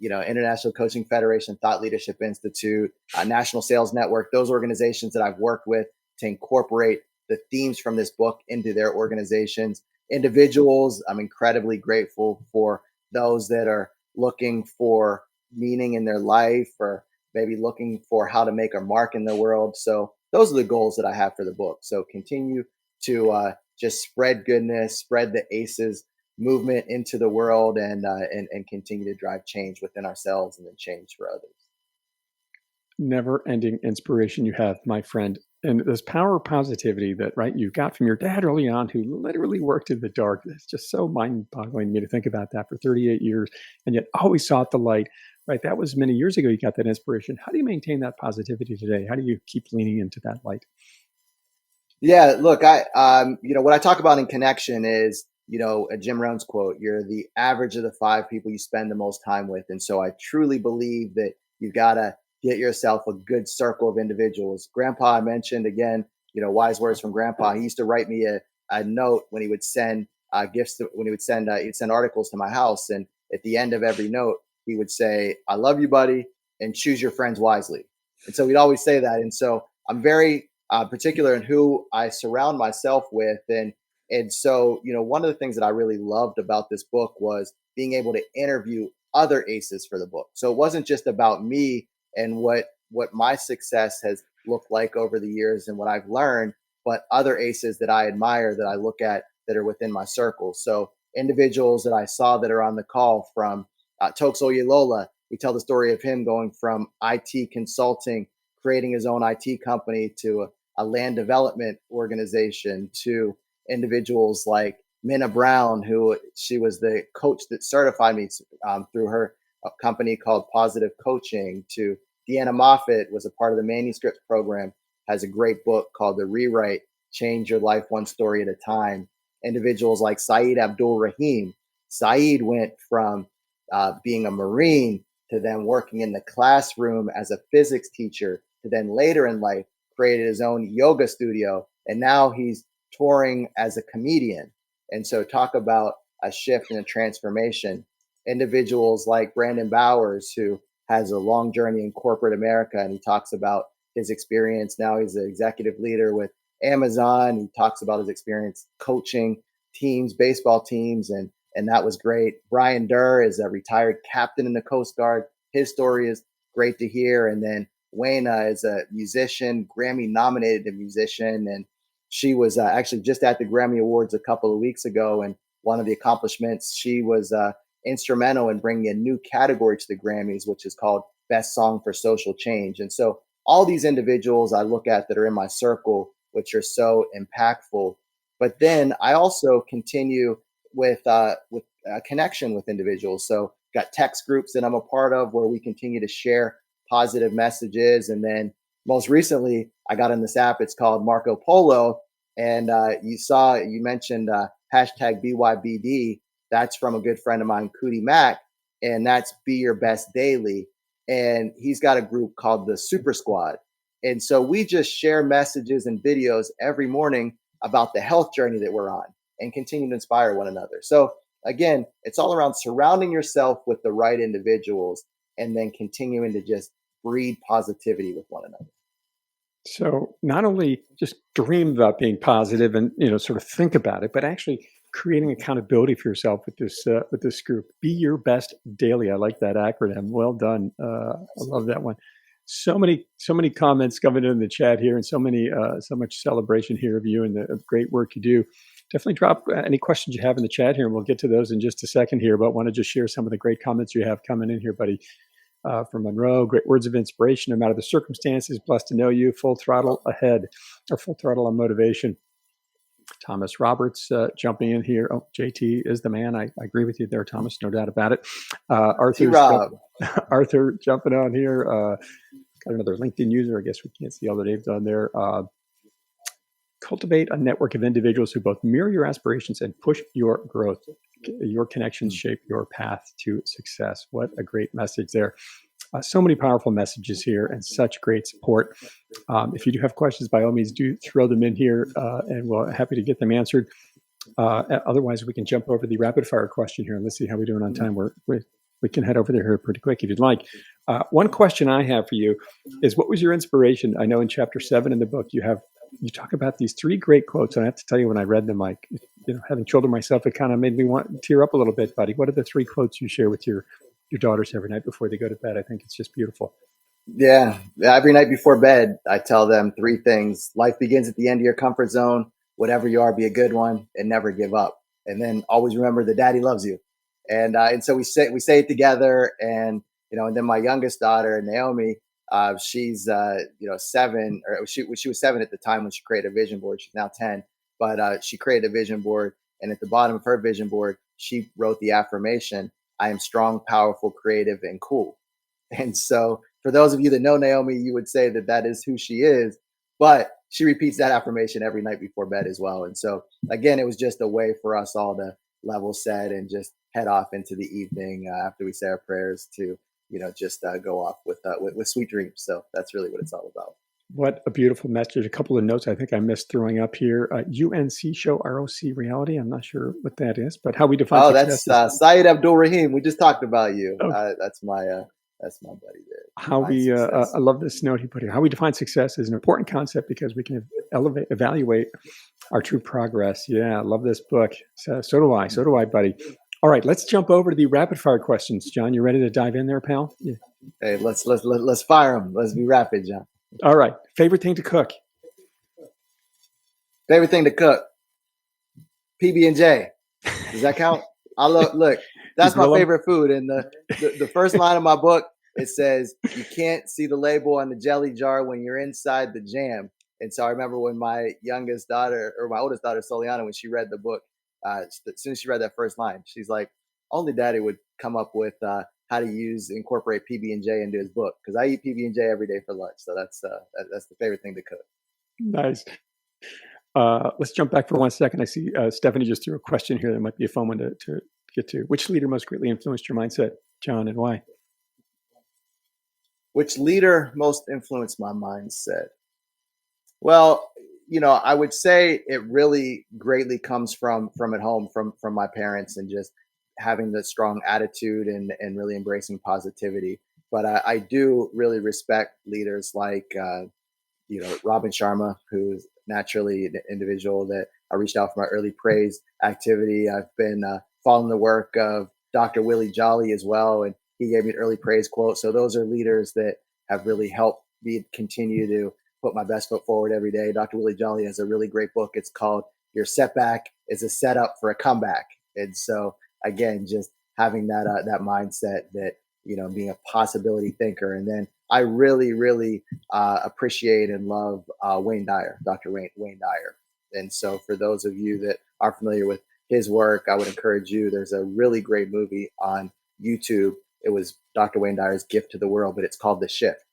International Coaching Federation, Thought Leadership Institute, National Sales Network, those organizations that I've worked with to incorporate the themes from this book into their organizations. Individuals, I'm incredibly grateful for those that are looking for meaning in their life, or maybe looking for how to make a mark in the world. So those are the goals that I have for the book. So continue to just spread goodness, spread the ACEs movement into the world, and continue to drive change within ourselves and then change for others. Never-ending inspiration you have, my friend. And this power of positivity that, right, you got from your dad early on, who literally worked in the dark. It's just so mind-boggling to me to think about that for 38 years, and yet always sought the light, right? That was many years ago you got that inspiration. How do you maintain that positivity today? How do you keep leaning into that light? Yeah, look, what I talk about in connection is, a Jim Rohn's quote, you're the average of the 5 people you spend the most time with. And so I truly believe that you got to get yourself a good circle of individuals. Grandpa, I mentioned again, wise words from Grandpa. He used to write me a note when he would send gifts when he'd send articles to my house. And at the end of every note, he would say, "I love you, buddy, and choose your friends wisely." And so he'd always say that. And so I'm very particular in who I surround myself with. And so, one of the things that I really loved about this book was being able to interview other ACEs for the book. So it wasn't just about me and what my success has looked like over the years and what I've learned, but other ACEs that I admire, that I look at, that are within my circle. So individuals that I saw that are on the call, from Tokes Oyalola. We tell the story of him going from IT consulting, creating his own IT company, to a land development organization, to individuals like Minna Brown, who she was the coach that certified me through her company called Positive Coaching, to Deanna Moffat was a part of the manuscript program, has a great book called The Rewrite, Change Your Life One Story at a Time. Individuals like Saeed Abdul Rahim. Saeed went from being a Marine to then working in the classroom as a physics teacher, to then later in life created his own yoga studio, and now he's touring as a comedian. And so talk about a shift and a transformation. Individuals like Brandon Bowers, who has a long journey in corporate America, and he talks about his experience. Now he's an executive leader with Amazon. He talks about his experience coaching teams, baseball teams, and that was great. Brian Durr is a retired captain in the Coast Guard. His story is great to hear. And then Wayna is a musician, Grammy-nominated musician, and she was actually just at the Grammy Awards a couple of weeks ago. And one of the accomplishments, she was instrumental in bringing a new category to the Grammys, which is called Best Song for Social Change. And so all these individuals I look at that are in my circle, which are so impactful. But then I also continue with a connection with individuals. So got text groups that I'm a part of where we continue to share positive messages. And then most recently, I got in this app. It's called Marco Polo. And you mentioned hashtag BYBD. That's from a good friend of mine, Cootie Mack. And that's Be Your Best Daily. And he's got a group called the Super Squad. And so we just share messages and videos every morning about the health journey that we're on, and continue to inspire one another. So again, it's all around surrounding yourself with the right individuals, and then continuing to just breed positivity with one another. So not only just dream about being positive and sort of think about it, but actually creating accountability for yourself with this group. Be Your Best Daily. I like that acronym. Well done. I love that one. So many comments coming in the chat here, and so much celebration here of you and the great work you do. Definitely drop any questions you have in the chat here, and we'll get to those in just a second here. But I want to just share some of the great comments you have coming in here, buddy. From Monroe, great words of inspiration, no matter the circumstances. Blessed to know you. Full throttle ahead, or full throttle on motivation. Thomas Roberts jumping in here. Oh, JT is the man. I agree with you there, Thomas. No doubt about it. Arthur jumping on here. Got another LinkedIn user. I guess we can't see all that they've done there. cultivate a network of individuals who both mirror your aspirations and push your growth. Your connections shape your path to success. What a great message there. So many powerful messages here and such great support. If you do have questions, by all means, do throw them in here, and we're happy to get them answered. Otherwise, we can jump over the rapid fire question here, and let's see how we're doing on time. We can head over there here pretty quick if you'd like. One question I have for you is, what was your inspiration? I know in chapter 7 in the book, you talk about these 3 great quotes, and I have to tell you, when I read them, like, having children myself, it kind of made me want to tear up a little bit, buddy. What are the 3 quotes you share with your daughters every night before they go to bed? I think it's just beautiful. Yeah. Every night before bed, I tell them 3 things. Life begins at the end of your comfort zone. Whatever you are, be a good one and never give up. And then always remember that Daddy loves you. And so we say it together. And and then my youngest daughter, Naomi, she's 7, or she was 7 at the time when she created a vision board. She's now 10, but she created a vision board, and at the bottom of her vision board, she wrote the affirmation: "I am strong, powerful, creative, and cool." And so, for those of you that know Naomi, you would say that is who she is, but she repeats that affirmation every night before bed as well. And so, again, it was just a way for us all to level set and just head off into the evening after we say our prayers to, just go off with sweet dreams. So that's really what it's all about. What a beautiful message. A couple of notes I think I missed throwing up here. UNC show ROC reality. I'm not sure what that is, but how we define success. That's Syed Abdul Rahim. We just talked about you. Oh. That's my buddy there. I love this note he put here. How we define success is an important concept because we can evaluate our true progress. Yeah, I love this book. So do I, buddy. All right, let's jump over to the rapid fire questions. John, you ready to dive in there, pal? Yeah. Hey, let's fire them. Let's be rapid, John. All right. Favorite thing to cook? Favorite thing to cook? PB&J. Does that count? Look. That's my favorite food. And the first line of my book, it says, "You can't see the label on the jelly jar when you're inside the jam." And so I remember when my oldest daughter, Soliana, when she read the book, as soon as she read that first line, she's like, only Daddy would come up with how to incorporate PB&J into his book, because I eat PB&J every day for lunch. So that's the favorite thing to cook. Nice. Let's jump back for 1 second. I see Stephanie just threw a question here that might be a fun one to get to. Which leader most greatly influenced your mindset, John, and why? Which leader most influenced my mindset? Well, I would say it really greatly comes from at home, from my parents, and just having the strong attitude and really embracing positivity. But I do really respect leaders like, Robin Sharma, who's naturally an individual that I reached out for my early praise activity. I've been following the work of Dr. Willie Jolly as well, and he gave me an early praise quote. So those are leaders that have really helped me continue to put my best foot forward every day. Dr. Willie Jolly has a really great book. It's called "Your Setback is a Setup for a Comeback." And so, again, just having that mindset that, being a possibility thinker. And then I really, really appreciate and love Wayne Dyer, Dr. Wayne Dyer. And so for those of you that are familiar with his work, I would encourage you. There's a really great movie on YouTube. It was Dr. Wayne Dyer's gift to the world, but it's called The Shift.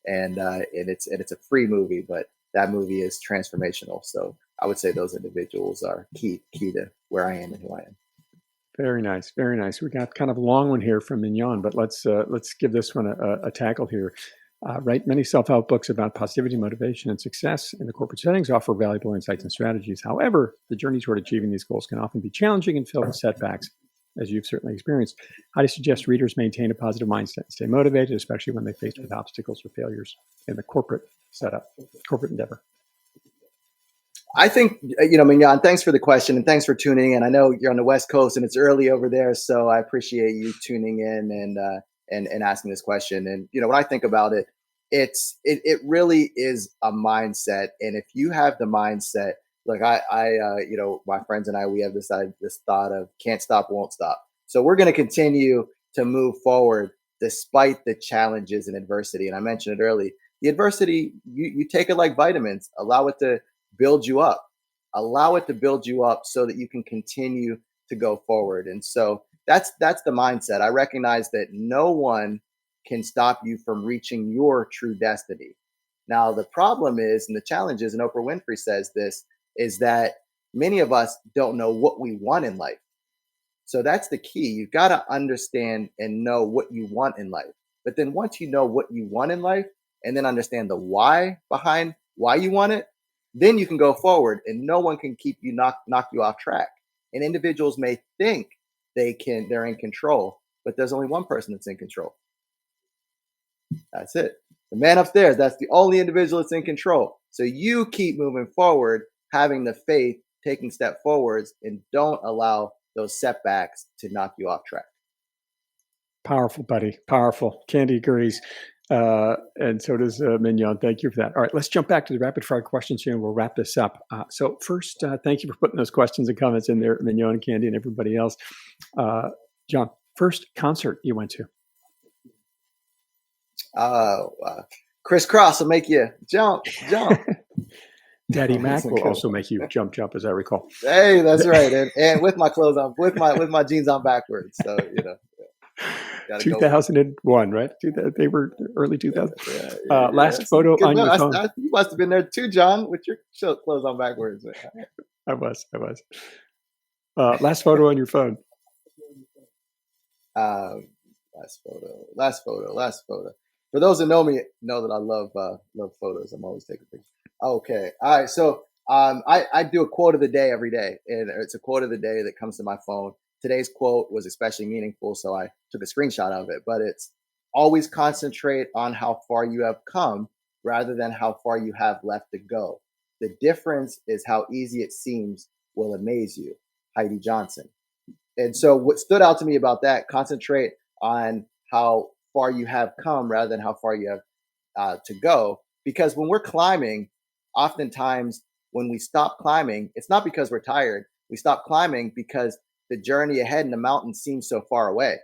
And it's a free movie, but that movie is transformational. So I would say those individuals are key to where I am and who I am. Very nice, very nice. We got kind of a long one here from Mignon, but let's give this one a tackle here. Right, many self-help books about positivity, motivation, and success in the corporate settings offer valuable insights and strategies. However, the journey toward achieving these goals can often be challenging and filled with setbacks, as you've certainly experienced. How do you suggest readers maintain a positive mindset and stay motivated, especially when they're faced with obstacles or failures in the corporate setup, corporate endeavor? I think, Mignon, thanks for the question and thanks for tuning in. I know you're on the West Coast and it's early over there, so I appreciate you tuning in and asking this question. And, when I think about it, it really is a mindset. And if you have the mindset, like my friends and I, we have this thought of can't stop, won't stop. So we're going to continue to move forward despite the challenges and adversity. And I mentioned it early, the adversity, you take it like vitamins, allow it to build you up, so that you can continue to go forward. And so that's the mindset. I recognize that no one can stop you from reaching your true destiny. Now, the problem is, and the challenge is, and Oprah Winfrey says this, is that many of us don't know what we want in life. So that's the key. You've got to understand and know what you want in life. But then once you know what you want in life and then understand the why behind why you want it, then you can go forward and no one can keep you knock you off track. And individuals may think they're in control, but there's only one person that's in control. That's it. The man upstairs, that's the only individual that's in control. So you keep moving forward, having the faith, taking step forwards, and don't allow those setbacks to knock you off track. Powerful, buddy. Powerful. Candy agrees. And so does Mignon. Thank you for that. All right, let's jump back to the rapid fire questions here and we'll wrap this up. So first, thank you for putting those questions and comments in there, Mignon and Candy and everybody else. John, first concert you went to? Crisscross will make you jump. Daddy Mac will also make you jump, as I recall. Hey, that's right. And with my clothes on, with my jeans on backwards. So, 2001, right? They were early 2000. Last photo on your phone. You must have been there too, John, with your clothes on backwards. I was. Last photo on your phone. Last photo. For those that know me, know that I love photos. I'm always taking pictures. Okay. All right. So I do a quote of the day every day, and it's a quote of the day that comes to my phone. Today's quote was especially meaningful, so I took a screenshot of it. But it's always concentrate on how far you have come rather than how far you have left to go. The difference is how easy it seems will amaze you. Heidi Johnson. And so what stood out to me about that, concentrate on how far you have come rather than how far you have to go. Because when we're climbing, oftentimes when we stop climbing, it's not because we're tired. We stop climbing because the journey ahead in the mountain seems so far away.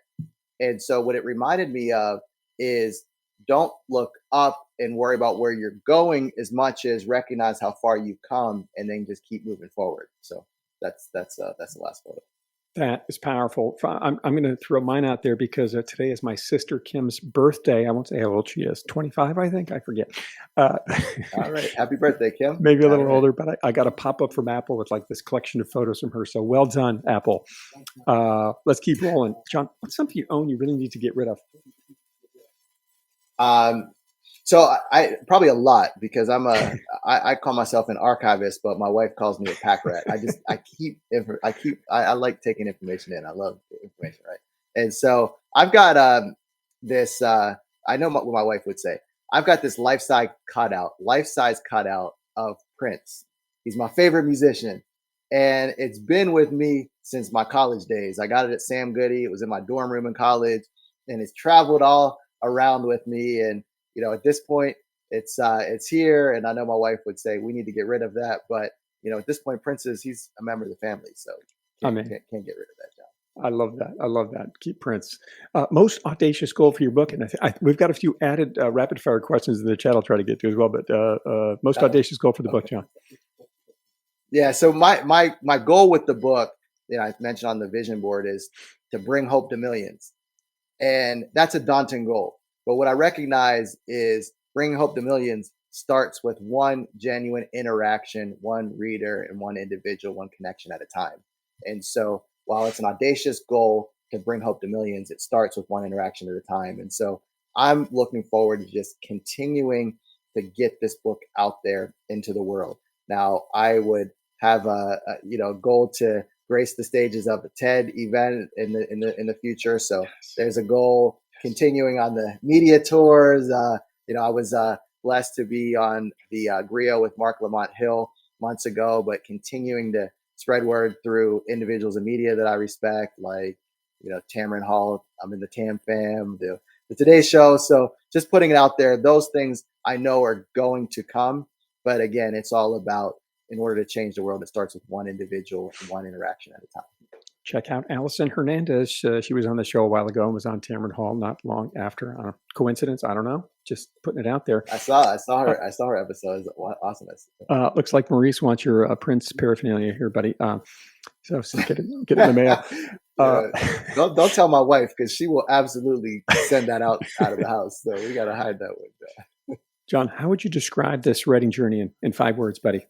And so what it reminded me of is don't look up and worry about where you're going as much as recognize how far you've come and then just keep moving forward. So that's the last photo. That is powerful. I'm going to throw mine out there because today is my sister Kim's birthday. I won't say how old she is. 25, I think. I forget. All right. Happy birthday, Kim. Maybe a little older, but I got a pop-up from Apple with like this collection of photos from her. So well done, Apple. Let's keep rolling. John, what's something you own you really need to get rid of? So I probably a lot because I call myself an archivist, but my wife calls me a pack rat. I like taking information in. I love information, right? And so I've got this. I know what my wife would say. I've got this life-size cutout of Prince. He's my favorite musician, and it's been with me since my college days. I got it at Sam Goody. It was in my dorm room in college, and it's traveled all around with me. And at this point, it's here, and I know my wife would say we need to get rid of that. But at this point, Prince he's a member of the family, so can't get rid of that, John. I love that. Keep Prince. Most audacious goal for your book, and we've got a few added rapid fire questions in the chat. I'll try to get to as well. But most audacious goal for the book, John. Yeah. So my goal with the book, I mentioned on the vision board, is to bring hope to millions, and that's a daunting goal. But what I recognize is bringing hope to millions starts with one genuine interaction, one reader, and one individual, one connection at a time. And so while it's an audacious goal to bring hope to millions, it starts with one interaction at a time. And so I'm looking forward to just continuing to get this book out there into the world. Now, I would have a goal to grace the stages of a TED event in the future. So there's a goal. Continuing on the media tours, I was blessed to be on the Griot with Mark Lamont Hill months ago, but continuing to spread word through individuals in media that I respect, like, Tamron Hall. I'm in the Tam fam, the Today Show. So just putting it out there, those things I know are going to come. But again, it's all about, in order to change the world, it starts with one individual and one interaction at a time. Check out Allison Hernandez. She was on the show a while ago and was on Tamron Hall not long after. Coincidence? I don't know. Just putting it out there. I saw her episode. Awesomeness. Looks like Maurice wants your Prince paraphernalia here, buddy. So get it in the mail. Don't tell my wife, because she will absolutely send that out of the house. So we got to hide that one. John, how would you describe this writing journey in 5 words, buddy?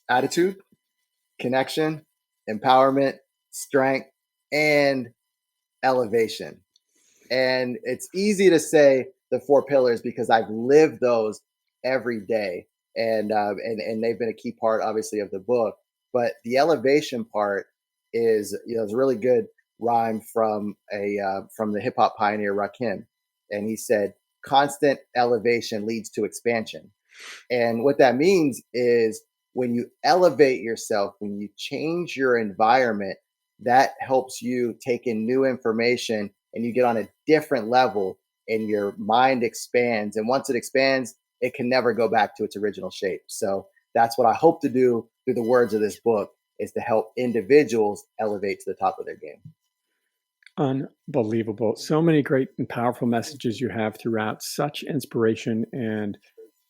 attitude, connection, empowerment, strength, and elevation. And it's easy to say the 4 pillars because I've lived those every day, and they've been a key part, obviously, of the book. But the elevation part is, it's a really good rhyme from the hip hop pioneer Rakim, and he said, "Constant elevation leads to expansion." And what that means is when you elevate yourself, when you change your environment, that helps you take in new information and you get on a different level and your mind expands. And once it expands, it can never go back to its original shape. So that's what I hope to do through the words of this book, is to help individuals elevate to the top of their game. Unbelievable. So many great and powerful messages you have throughout, such inspiration and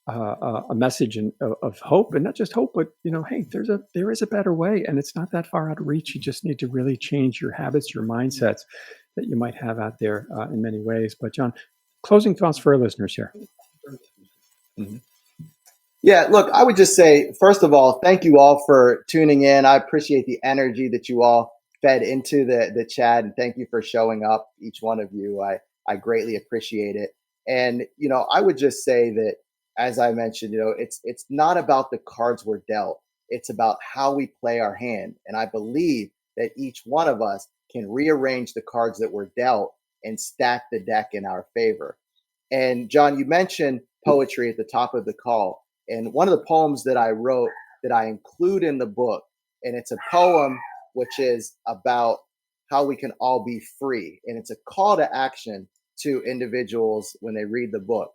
a message of hope, and not just hope, but hey, there is a better way, and it's not that far out of reach. You just need to really change your habits, your mindsets that you might have out there in many ways. But John, closing thoughts for our listeners here. Mm-hmm. Yeah, look, I would just say, first of all, thank you all for tuning in. I appreciate the energy that you all fed into the chat, and thank you for showing up, each one of you. I greatly appreciate it. And I would just say that, as I mentioned, it's not about the cards we're dealt. It's about how we play our hand. And I believe that each one of us can rearrange the cards that we're dealt and stack the deck in our favor. And John, you mentioned poetry at the top of the call. And one of the poems that I wrote that I include in the book, and it's a poem which is about how we can all be free. And it's a call to action to individuals when they read the book.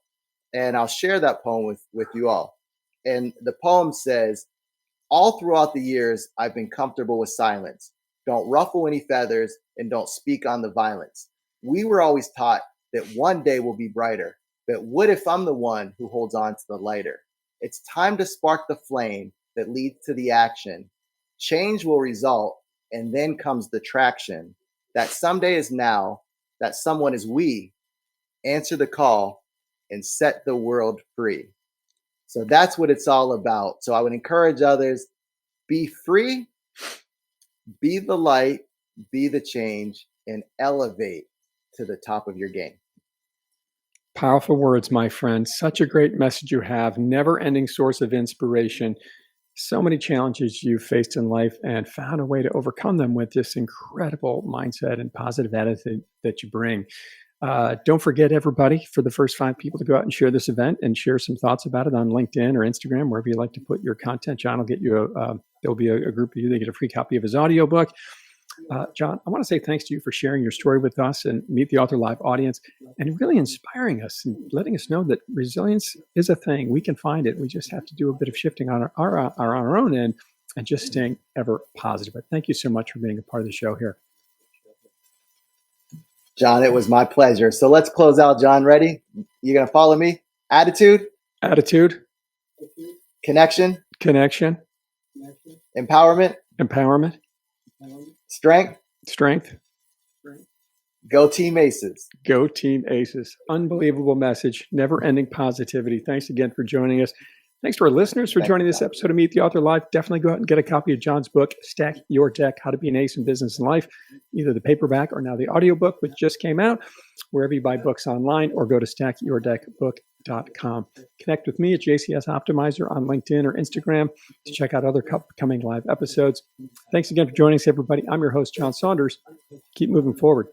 And I'll share that poem with you all. And the poem says, "All throughout the years, I've been comfortable with silence. Don't ruffle any feathers and don't speak on the violence. We were always taught that one day will be brighter. But what if I'm the one who holds on to the lighter? It's time to spark the flame that leads to the action. Change will result, and then comes the traction. That someday is now, that someone is we. Answer the call and set the world free." So that's what it's all about. So I would encourage others, be free, be the light, be the change, and elevate to the top of your game. Powerful words, my friend. Such a great message you have. Never-ending source of inspiration. So many challenges you've faced in life and found a way to overcome them with this incredible mindset and positive attitude that you bring. Don't forget, everybody, for the first 5 people to go out and share this event and share some thoughts about it on LinkedIn or Instagram, wherever you like to put your content. John will get you there'll be a group of you that get a free copy of his audiobook. John, I want to say thanks to you for sharing your story with us and Meet the Author Live audience, and really inspiring us and letting us know that resilience is a thing. We can find it. We just have to do a bit of shifting on our own end and just staying ever positive. But thank you so much for being a part of the show here. John, it was my pleasure. So let's close out, John. Ready? You going to follow me? Attitude. Connection. Empowerment. Strength. Go Team Aces. Go Team Aces. Unbelievable message. Never-ending positivity. Thanks again for joining us. Thanks to our listeners for joining this episode of Meet the Author Live. Definitely go out and get a copy of John's book, Stack Your Deck, How to Be an Ace in Business and Life, either the paperback or now the audiobook, which just came out, wherever you buy books online, or go to stackyourdeckbook.com. Connect with me at JCS Optimizer on LinkedIn or Instagram to check out other upcoming live episodes. Thanks again for joining us, everybody. I'm your host, John Saunders. Keep moving forward.